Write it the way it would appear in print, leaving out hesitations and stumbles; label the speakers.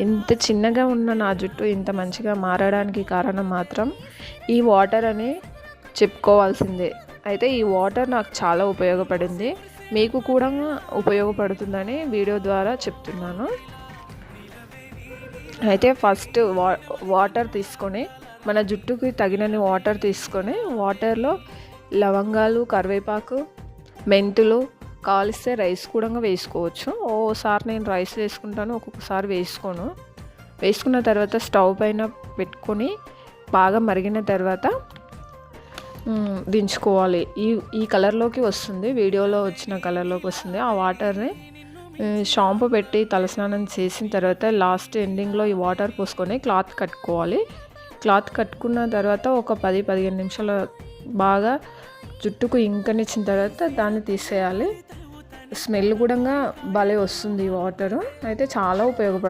Speaker 1: ఇంత చిన్నగా ఉన్న నా జుట్టు ఇంత మంచిగా మారడానికి కారణం మాత్రం ఈ వాటర్ అని చెప్పుకోవాల్సిందే. అయితే ఈ వాటర్ నాకు చాలా ఉపయోగపడింది, మీకు కూడా ఉపయోగపడుతుందని వీడియో ద్వారా చెప్తున్నాను. అయితే ఫస్ట్ వాటర్ తీసుకొని, మన జుట్టుకి తగినన్ని వాటర్ తీసుకొని, వాటర్లో లవంగాలు, కరివేపాకు, మెంతులు, కావలిస్తే రైస్ కూడా వేసుకోవచ్చు. ఓసారి నేను రైస్ వేసుకుంటాను, ఒక్కొక్కసారి వేసుకోను. వేసుకున్న తర్వాత స్టవ్ పైన పెట్టుకొని బాగా మరిగిన తర్వాత దించుకోవాలి. ఈ కలర్లోకి వస్తుంది, వీడియోలో వచ్చిన కలర్లోకి వస్తుంది. ఆ వాటర్ని షాంపూ పెట్టి తలస్నానం చేసిన తర్వాత లాస్ట్ ఎండింగ్లో ఈ వాటర్ పోసుకొని క్లాత్ కట్టుకోవాలి. క్లాత్ కట్టుకున్న తర్వాత ఒక 10-15 నిమిషాలు బాగా జుట్టుకు ఇంకనిచ్చిన తర్వాత దాన్ని తీసేయాలి. స్మెల్ కూడా భలే వస్తుంది ఈ వాటరు. అయితే చాలా ఉపయోగపడుతుంది.